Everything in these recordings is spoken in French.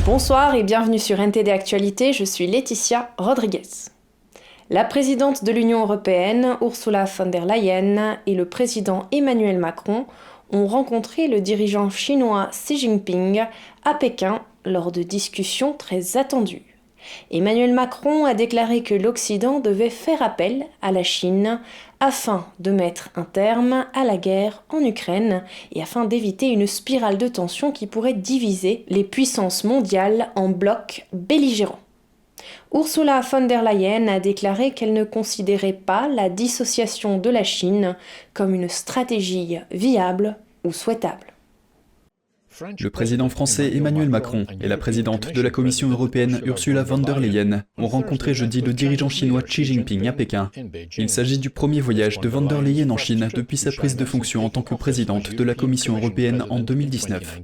Bonsoir et bienvenue sur NTD Actualité, je suis Laetitia Rodriguez. La présidente de l'Union européenne, Ursula von der Leyen, et le président Emmanuel Macron ont rencontré le dirigeant chinois Xi Jinping à Pékin lors de discussions très attendues. Emmanuel Macron a déclaré que l'Occident devait faire appel à la Chine afin de mettre un terme à la guerre en Ukraine et afin d'éviter une spirale de tension qui pourrait diviser les puissances mondiales en blocs belligérants. Ursula von der Leyen a déclaré qu'elle ne considérait pas la dissociation de la Chine comme une stratégie viable ou souhaitable. Le président français Emmanuel Macron et la présidente de la Commission européenne Ursula von der Leyen ont rencontré jeudi le dirigeant chinois Xi Jinping à Pékin. Il s'agit du premier voyage de von der Leyen en Chine depuis sa prise de fonction en tant que présidente de la Commission européenne en 2019.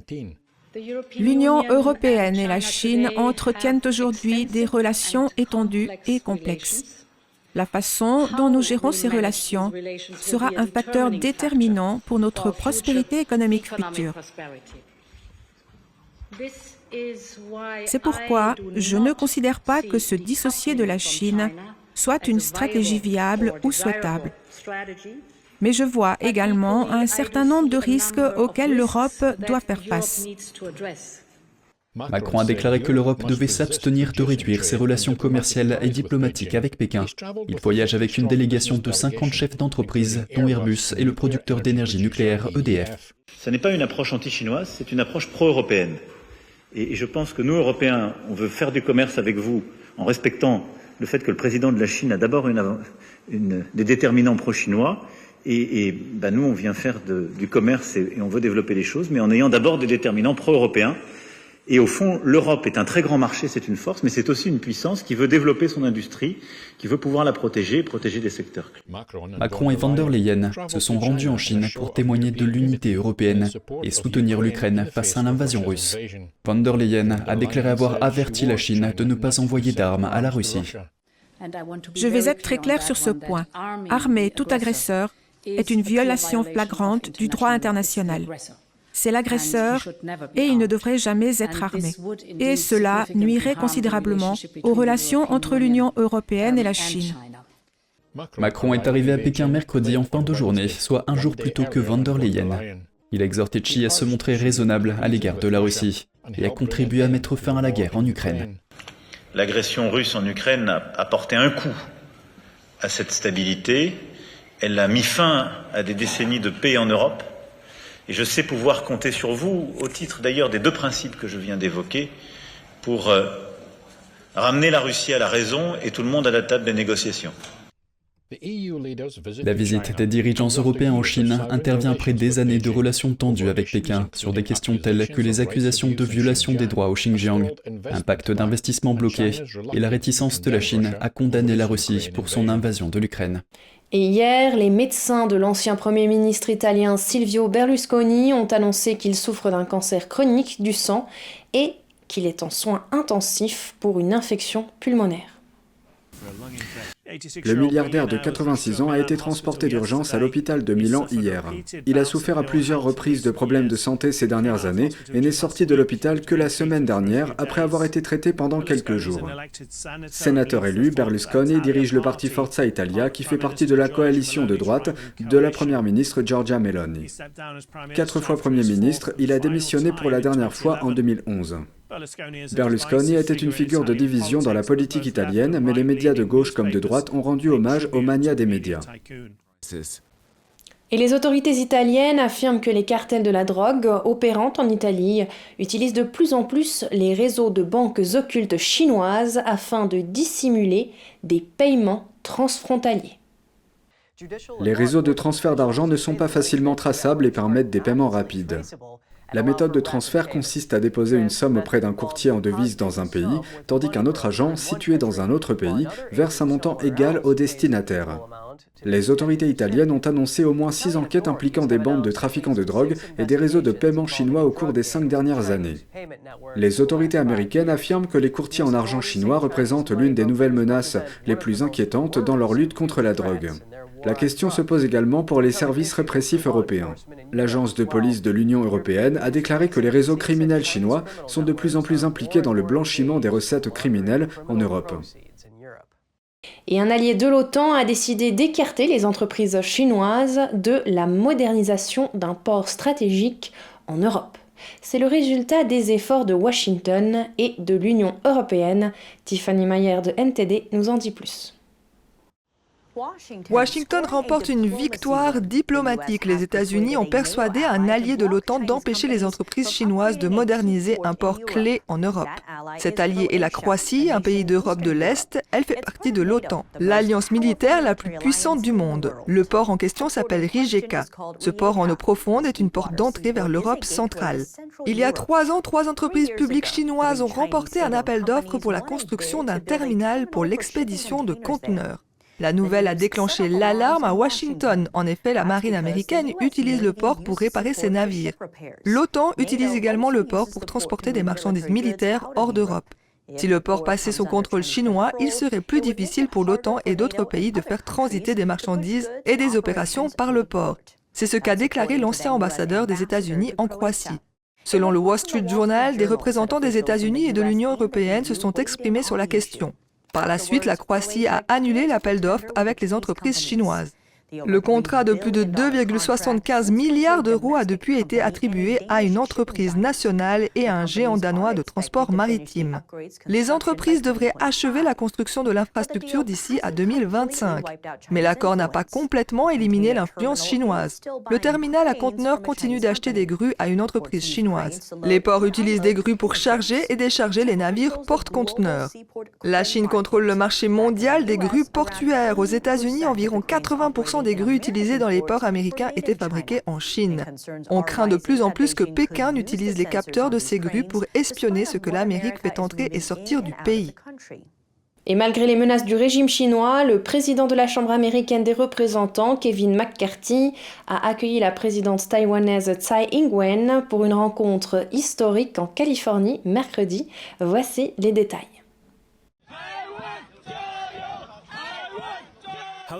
L'Union européenne et la Chine entretiennent aujourd'hui des relations étendues et complexes. La façon dont nous gérons ces relations sera un facteur déterminant pour notre prospérité économique future. C'est pourquoi je ne considère pas que se dissocier de la Chine soit une stratégie viable ou souhaitable. Mais je vois également un certain nombre de risques auxquels l'Europe doit faire face. Macron a déclaré que l'Europe devait s'abstenir de réduire ses relations commerciales et diplomatiques avec Pékin. Il voyage avec une délégation de 50 chefs d'entreprise, dont Airbus et le producteur d'énergie nucléaire EDF. Ce n'est pas une approche anti-chinoise, c'est une approche pro-européenne. Et je pense que nous, Européens, on veut faire du commerce avec vous en respectant le fait que le président de la Chine a d'abord des déterminants pro-chinois. Et nous, on vient faire du commerce et on veut développer les choses, mais en ayant d'abord des déterminants pro-européens. Et au fond, l'Europe est un très grand marché, c'est une force, mais c'est aussi une puissance qui veut développer son industrie, qui veut pouvoir la protéger et protéger des secteurs. Macron et von der Leyen se sont rendus en Chine pour témoigner de l'unité européenne et soutenir l'Ukraine face à l'invasion russe. Von der Leyen a déclaré avoir averti la Chine de ne pas envoyer d'armes à la Russie. Je vais être très clair sur ce point. Armer tout agresseur est une violation flagrante du droit international. C'est l'agresseur et il ne devrait jamais être armé. Et cela nuirait considérablement aux relations entre l'Union européenne et la Chine. Macron est arrivé à Pékin mercredi en fin de journée, soit un jour plus tôt que von der Leyen. Il a exhorté Xi à se montrer raisonnable à l'égard de la Russie et à contribuer à mettre fin à la guerre en Ukraine. L'agression russe en Ukraine a porté un coup à cette stabilité. Elle a mis fin à des décennies de paix en Europe. Et je sais pouvoir compter sur vous, au titre d'ailleurs des deux principes que je viens d'évoquer, pour ramener la Russie à la raison et tout le monde à la table des négociations. La visite des dirigeants européens en Chine intervient après des années de relations tendues avec Pékin sur des questions telles que les accusations de violation des droits au Xinjiang, un pacte d'investissement bloqué et la réticence de la Chine à condamner la Russie pour son invasion de l'Ukraine. Et hier, les médecins de l'ancien Premier ministre italien Silvio Berlusconi ont annoncé qu'il souffre d'un cancer chronique du sang et qu'il est en soins intensifs pour une infection pulmonaire. Le milliardaire de 86 ans a été transporté d'urgence à l'hôpital de Milan hier. Il a souffert à plusieurs reprises de problèmes de santé ces dernières années et n'est sorti de l'hôpital que la semaine dernière après avoir été traité pendant quelques jours. Sénateur élu, Berlusconi dirige le parti Forza Italia qui fait partie de la coalition de droite de la première ministre Giorgia Meloni. 4 fois Premier ministre, il a démissionné pour la dernière fois en 2011. Berlusconi était une figure de division dans la politique italienne, mais les médias de gauche comme de droite ont rendu hommage au mania des médias. Et les autorités italiennes affirment que les cartels de la drogue opérant en Italie utilisent de plus en plus les réseaux de banques occultes chinoises afin de dissimuler des paiements transfrontaliers. Les réseaux de transfert d'argent ne sont pas facilement traçables et permettent des paiements rapides. La méthode de transfert consiste à déposer une somme auprès d'un courtier en devise dans un pays, tandis qu'un autre agent, situé dans un autre pays, verse un montant égal au destinataire. Les autorités italiennes ont annoncé au moins 6 enquêtes impliquant des bandes de trafiquants de drogue et des réseaux de paiement chinois au cours des 5 dernières années. Les autorités américaines affirment que les courtiers en argent chinois représentent l'une des nouvelles menaces les plus inquiétantes dans leur lutte contre la drogue. La question se pose également pour les services répressifs européens. L'agence de police de l'Union européenne a déclaré que les réseaux criminels chinois sont de plus en plus impliqués dans le blanchiment des recettes criminelles en Europe. Et un allié de l'OTAN a décidé d'écarter les entreprises chinoises de la modernisation d'un port stratégique en Europe. C'est le résultat des efforts de Washington et de l'Union européenne. Tiffany Mayer de NTD nous en dit plus. Washington remporte une victoire diplomatique. Les États-Unis ont persuadé un allié de l'OTAN d'empêcher les entreprises chinoises de moderniser un port clé en Europe. Cet allié est la Croatie, un pays d'Europe de l'Est. Elle fait partie de l'OTAN, l'alliance militaire la plus puissante du monde. Le port en question s'appelle Rijeka. Ce port en eau profonde est une porte d'entrée vers l'Europe centrale. Il y a 3 ans, 3 entreprises publiques chinoises ont remporté un appel d'offres pour la construction d'un terminal pour l'expédition de conteneurs. La nouvelle a déclenché l'alarme à Washington. En effet, la marine américaine utilise le port pour réparer ses navires. L'OTAN utilise également le port pour transporter des marchandises militaires hors d'Europe. Si le port passait sous contrôle chinois, il serait plus difficile pour l'OTAN et d'autres pays de faire transiter des marchandises et des opérations par le port. C'est ce qu'a déclaré l'ancien ambassadeur des États-Unis en Croatie. Selon le Wall Street Journal, des représentants des États-Unis et de l'Union européenne se sont exprimés sur la question. Par la suite, la Croatie a annulé l'appel d'offres avec les entreprises chinoises. Le contrat de plus de 2,75 milliards d'euros a depuis été attribué à une entreprise nationale et à un géant danois de transport maritime. Les entreprises devraient achever la construction de l'infrastructure d'ici à 2025. Mais l'accord n'a pas complètement éliminé l'influence chinoise. Le terminal à conteneurs continue d'acheter des grues à une entreprise chinoise. Les ports utilisent des grues pour charger et décharger les navires porte-conteneurs. La Chine contrôle le marché mondial des grues portuaires. Aux États-Unis, environ 80% des grues utilisées dans les ports américains étaient fabriquées en Chine. On craint de plus en plus que Pékin n'utilise les capteurs de ces grues pour espionner ce que l'Amérique fait entrer et sortir du pays. Et malgré les menaces du régime chinois, le président de la Chambre américaine des représentants, Kevin McCarthy, a accueilli la présidente taïwanaise Tsai Ing-wen pour une rencontre historique en Californie mercredi. Voici les détails.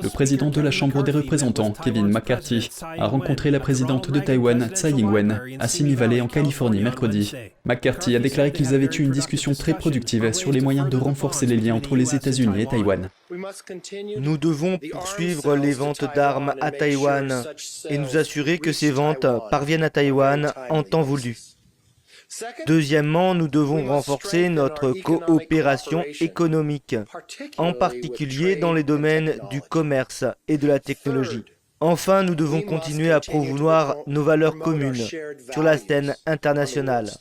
Le président de la Chambre des représentants, Kevin McCarthy, a rencontré la présidente de Taïwan, Tsai Ing-wen, à Simi Valley en Californie mercredi. McCarthy a déclaré qu'ils avaient eu une discussion très productive sur les moyens de renforcer les liens entre les États-Unis et Taïwan. Nous devons poursuivre les ventes d'armes à Taïwan et nous assurer que ces ventes parviennent à Taïwan en temps voulu. Deuxièmement, nous devons renforcer notre coopération économique, en particulier dans les domaines du commerce et de la technologie. Enfin, nous devons continuer à promouvoir nos valeurs communes sur la scène internationale.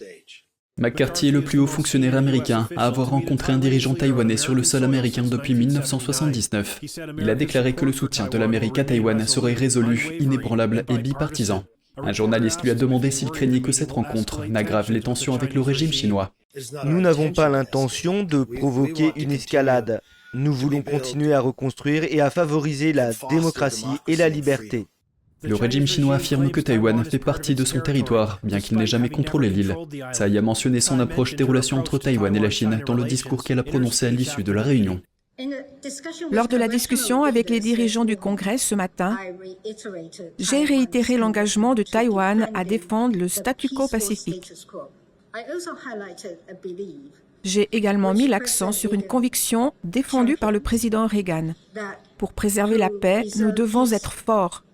McCarthy est le plus haut fonctionnaire américain à avoir rencontré un dirigeant taïwanais sur le sol américain depuis 1979. Il a déclaré que le soutien de l'Amérique à Taïwan serait résolu, inébranlable et bipartisan. Un journaliste lui a demandé s'il craignait que cette rencontre n'aggrave les tensions avec le régime chinois. Nous n'avons pas l'intention de provoquer une escalade. Nous voulons continuer à reconstruire et à favoriser la démocratie et la liberté. Le régime chinois affirme que Taïwan fait partie de son territoire, bien qu'il n'ait jamais contrôlé l'île. Tsai a mentionné son approche des relations entre Taïwan et la Chine dans le discours qu'elle a prononcé à l'issue de la réunion. Lors de la discussion avec les dirigeants du Congrès ce matin, j'ai réitéré l'engagement de Taïwan à défendre le statu quo pacifique. J'ai également mis l'accent sur une conviction défendue par le président Reagan. Pour préserver la paix, nous devons être forts.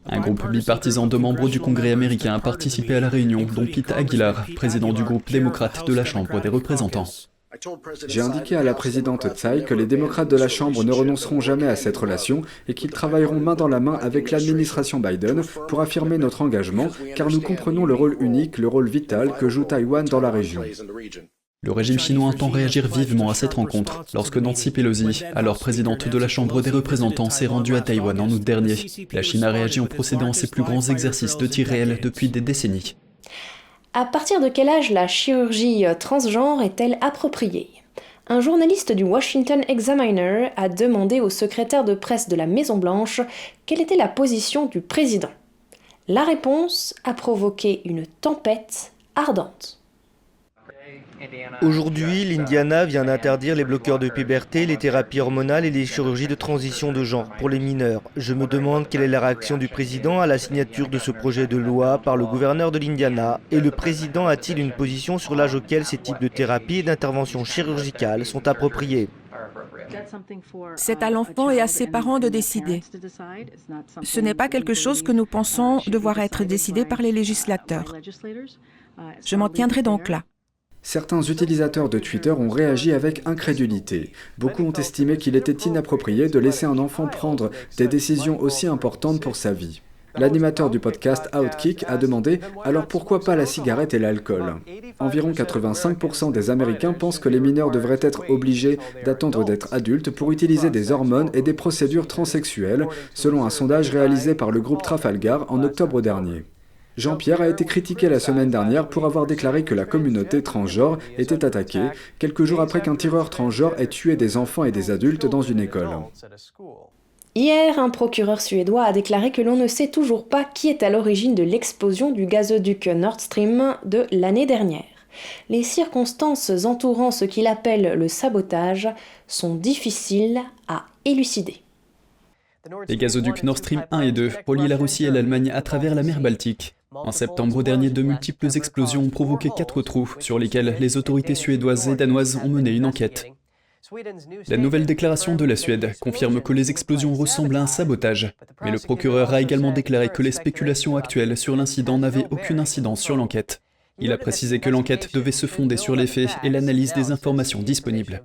Un groupe bipartisan de membres du Congrès américain a participé à la réunion, dont Pete Aguilar, président du groupe démocrate de la Chambre des représentants. J'ai indiqué à la présidente Tsai que les démocrates de la Chambre ne renonceront jamais à cette relation et qu'ils travailleront main dans la main avec l'administration Biden pour affirmer notre engagement, car nous comprenons le rôle unique, le rôle vital que joue Taïwan dans la région. Le régime chinois entend réagir vivement à cette rencontre, lorsque Nancy Pelosi, alors présidente de la Chambre des représentants, s'est rendue à Taïwan en août dernier. La Chine a réagi en procédant à ses plus grands exercices de tir réel depuis des décennies. À partir de quel âge la chirurgie transgenre est-elle appropriée ? Un journaliste du Washington Examiner a demandé au secrétaire de presse de la Maison-Blanche quelle était la position du président. La réponse a provoqué une tempête ardente. Aujourd'hui, l'Indiana vient d'interdire les bloqueurs de puberté, les thérapies hormonales et les chirurgies de transition de genre pour les mineurs. Je me demande quelle est la réaction du président à la signature de ce projet de loi par le gouverneur de l'Indiana, et le président a-t-il une position sur l'âge auquel ces types de thérapies et d'interventions chirurgicales sont appropriés? C'est à l'enfant et à ses parents de décider. Ce n'est pas quelque chose que nous pensons devoir être décidé par les législateurs. Je m'en tiendrai donc là. Certains utilisateurs de Twitter ont réagi avec incrédulité. Beaucoup ont estimé qu'il était inapproprié de laisser un enfant prendre des décisions aussi importantes pour sa vie. L'animateur du podcast Outkick a demandé « Alors pourquoi pas la cigarette et l'alcool ?» Environ 85% des Américains pensent que les mineurs devraient être obligés d'attendre d'être adultes pour utiliser des hormones et des procédures transsexuelles, selon un sondage réalisé par le groupe Trafalgar en octobre dernier. Jean-Pierre a été critiqué la semaine dernière pour avoir déclaré que la communauté transgenre était attaquée, quelques jours après qu'un tireur transgenre ait tué des enfants et des adultes dans une école. Hier, un procureur suédois a déclaré que l'on ne sait toujours pas qui est à l'origine de l'explosion du gazoduc Nord Stream de l'année dernière. Les circonstances entourant ce qu'il appelle le sabotage sont difficiles à élucider. Les gazoducs Nord Stream 1 et 2 relient la Russie et l'Allemagne à travers la mer Baltique. En septembre dernier, de multiples explosions ont provoqué 4 trous, sur lesquels les autorités suédoises et danoises ont mené une enquête. La nouvelle déclaration de la Suède confirme que les explosions ressemblent à un sabotage, mais le procureur a également déclaré que les spéculations actuelles sur l'incident n'avaient aucune incidence sur l'enquête. Il a précisé que l'enquête devait se fonder sur les faits et l'analyse des informations disponibles.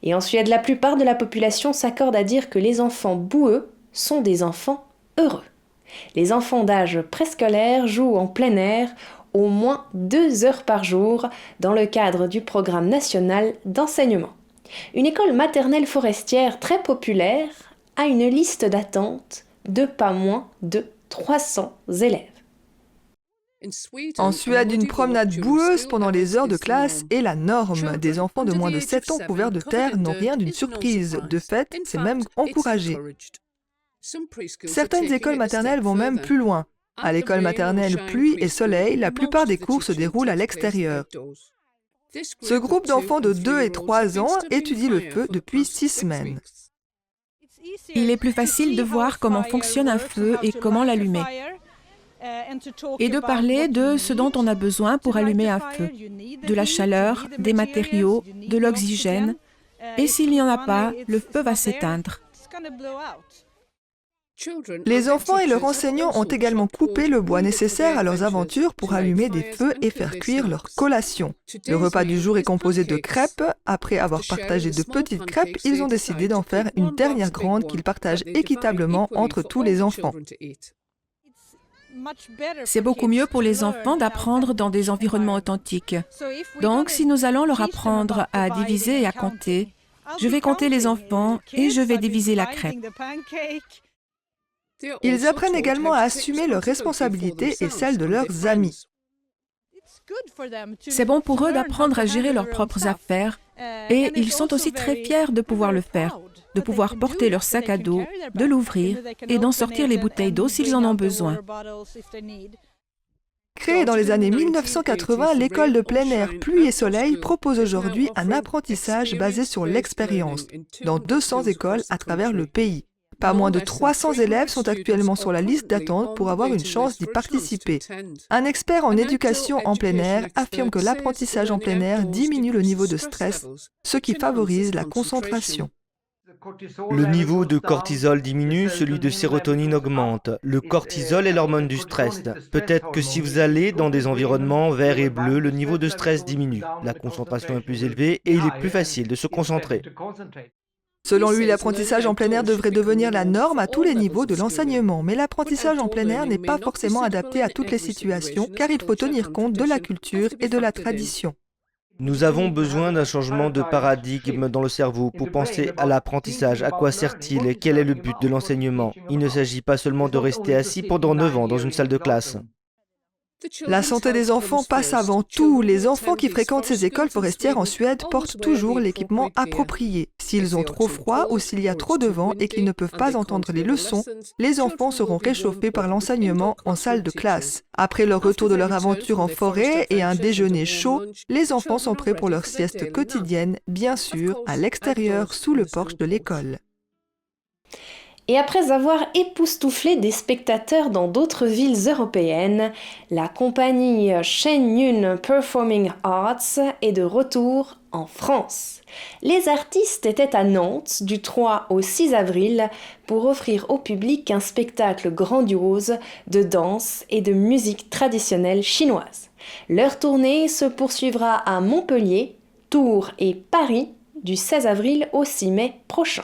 Et en Suède, la plupart de la population s'accorde à dire que les enfants boueux sont des enfants heureux. Les enfants d'âge préscolaire jouent en plein air au moins 2 heures par jour dans le cadre du programme national d'enseignement. Une école maternelle forestière très populaire a une liste d'attente de pas moins de 300 élèves. En Suède, une promenade boueuse pendant les heures de classe est la norme. Des enfants de moins de 7 ans couverts de terre n'ont rien d'une surprise. De fait, c'est même encouragé. Certaines écoles maternelles vont même plus loin. À l'école maternelle Pluie et Soleil, la plupart des cours se déroulent à l'extérieur. Ce groupe d'enfants de 2 et 3 ans étudie le feu depuis 6 semaines. Il est plus facile de voir comment fonctionne un feu et comment l'allumer. Et de parler de ce dont on a besoin pour allumer un feu. De la chaleur, des matériaux, de l'oxygène. Et s'il n'y en a pas, le feu va s'éteindre. Les enfants et leurs enseignants ont également coupé le bois nécessaire à leurs aventures pour allumer des feux et faire cuire leur collation. Le repas du jour est composé de crêpes. Après avoir partagé de petites crêpes, ils ont décidé d'en faire une dernière grande qu'ils partagent équitablement entre tous les enfants. C'est beaucoup mieux pour les enfants d'apprendre dans des environnements authentiques. Donc, si nous allons leur apprendre à diviser et à compter, je vais compter les enfants et je vais diviser la crêpe. Ils apprennent également à assumer leurs responsabilités et celles de leurs amis. C'est bon pour eux d'apprendre à gérer leurs propres affaires et ils sont aussi très fiers de pouvoir le faire, de pouvoir porter leur sac à dos, de l'ouvrir et d'en sortir les bouteilles d'eau s'ils en ont besoin. Créée dans les années 1980, l'école de plein air Pluie et Soleil propose aujourd'hui un apprentissage basé sur l'expérience dans 200 écoles à travers le pays. Pas moins de 300 élèves sont actuellement sur la liste d'attente pour avoir une chance d'y participer. Un expert en éducation en plein air affirme que l'apprentissage en plein air diminue le niveau de stress, ce qui favorise la concentration. Le niveau de cortisol diminue, celui de sérotonine augmente. Le cortisol est l'hormone du stress. Peut-être que si vous allez dans des environnements verts et bleus, le niveau de stress diminue. La concentration est plus élevée et il est plus facile de se concentrer. Selon lui, l'apprentissage en plein air devrait devenir la norme à tous les niveaux de l'enseignement. Mais l'apprentissage en plein air n'est pas forcément adapté à toutes les situations, car il faut tenir compte de la culture et de la tradition. Nous avons besoin d'un changement de paradigme dans le cerveau pour penser à l'apprentissage. À quoi sert-il et quel est le but de l'enseignement? Il ne s'agit pas seulement de rester assis pendant 9 ans dans une salle de classe. La santé des enfants passe avant tout. Les enfants qui fréquentent ces écoles forestières en Suède portent toujours l'équipement approprié. S'ils ont trop froid ou s'il y a trop de vent et qu'ils ne peuvent pas entendre les leçons, les enfants seront réchauffés par l'enseignement en salle de classe. Après leur retour de leur aventure en forêt et un déjeuner chaud, les enfants sont prêts pour leur sieste quotidienne, bien sûr, à l'extérieur, sous le porche de l'école. Et après avoir époustouflé des spectateurs dans d'autres villes européennes, la compagnie Shenyun Performing Arts est de retour en France. Les artistes étaient à Nantes du 3 au 6 avril pour offrir au public un spectacle grandiose de danse et de musique traditionnelle chinoise. Leur tournée se poursuivra à Montpellier, Tours et Paris du 16 avril au 6 mai prochain.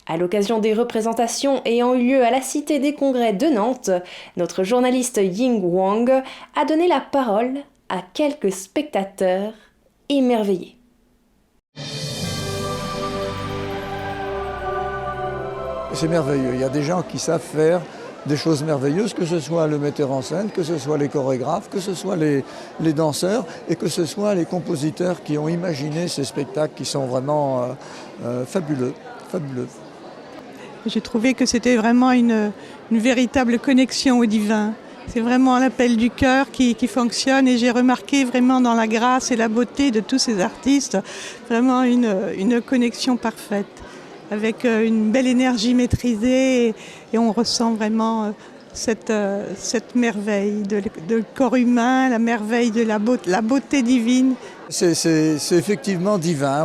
À l'occasion des représentations ayant eu lieu à la Cité des Congrès de Nantes, notre journaliste Ying Wang a donné la parole à quelques spectateurs émerveillés. C'est merveilleux, il y a des gens qui savent faire des choses merveilleuses, que ce soit le metteur en scène, que ce soit les chorégraphes, que ce soit les danseurs et que ce soit les compositeurs qui ont imaginé ces spectacles qui sont vraiment fabuleux. J'ai trouvé que c'était vraiment une véritable connexion au divin. C'est vraiment l'appel du cœur qui fonctionne et j'ai remarqué vraiment dans la grâce et la beauté de tous ces artistes vraiment une connexion parfaite avec une belle énergie maîtrisée et on ressent vraiment cette merveille de corps humain, la merveille de la beauté divine. C'est effectivement divin.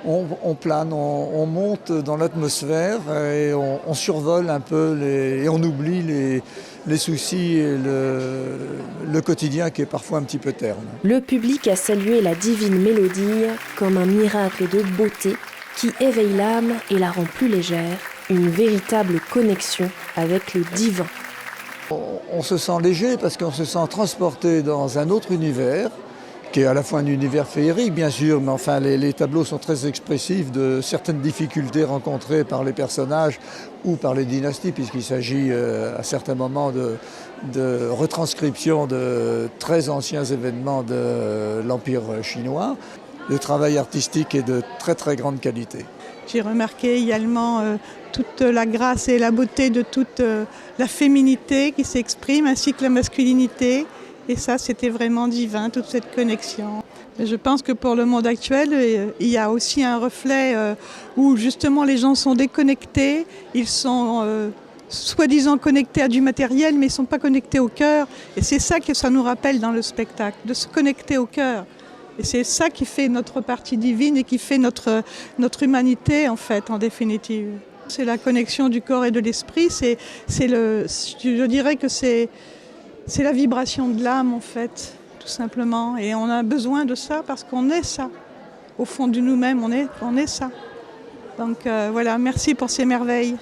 On plane, on monte dans l'atmosphère et on survole un peu et on oublie les soucis et le quotidien qui est parfois un petit peu terne. Le public a salué la divine mélodie comme un miracle de beauté qui éveille l'âme et la rend plus légère, une véritable connexion avec le divin. On se sent léger parce qu'on se sent transporté dans un autre univers, qui est à la fois un univers féerique bien sûr, mais enfin les tableaux sont très expressifs de certaines difficultés rencontrées par les personnages ou par les dynasties, puisqu'il s'agit à certains moments de retranscription de très anciens événements de l'Empire chinois. Le travail artistique est de très très grande qualité. J'ai remarqué également toute la grâce et la beauté de toute la féminité qui s'exprime, ainsi que la masculinité. Et ça, c'était vraiment divin, toute cette connexion. Et je pense que pour le monde actuel, il y a aussi un reflet où justement les gens sont déconnectés, ils sont soi-disant connectés à du matériel, mais ils ne sont pas connectés au cœur. Et c'est ça que ça nous rappelle dans le spectacle, de se connecter au cœur. Et c'est ça qui fait notre partie divine et qui fait notre humanité, en fait, en définitive. C'est la connexion du corps et de l'esprit. Je dirais que c'est la vibration de l'âme, en fait, tout simplement. Et on a besoin de ça parce qu'on est ça. Au fond de nous-mêmes, on est ça. Donc voilà, merci pour ces merveilles.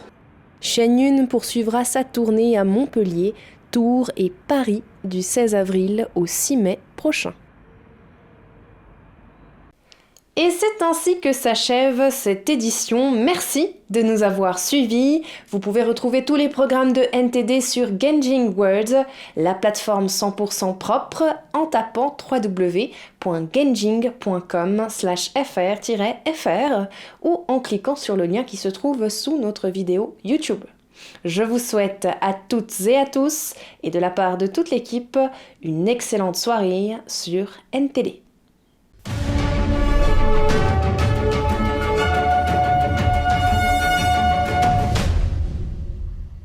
Shenyun poursuivra sa tournée à Montpellier, Tours et Paris du 16 avril au 6 mai prochain. Et c'est ainsi que s'achève cette édition. Merci de nous avoir suivis. Vous pouvez retrouver tous les programmes de NTD sur Genjing World, la plateforme 100% propre, en tapant www.genjing.com/fr-fr ou en cliquant sur le lien qui se trouve sous notre vidéo YouTube. Je vous souhaite à toutes et à tous, et de la part de toute l'équipe, une excellente soirée sur NTD.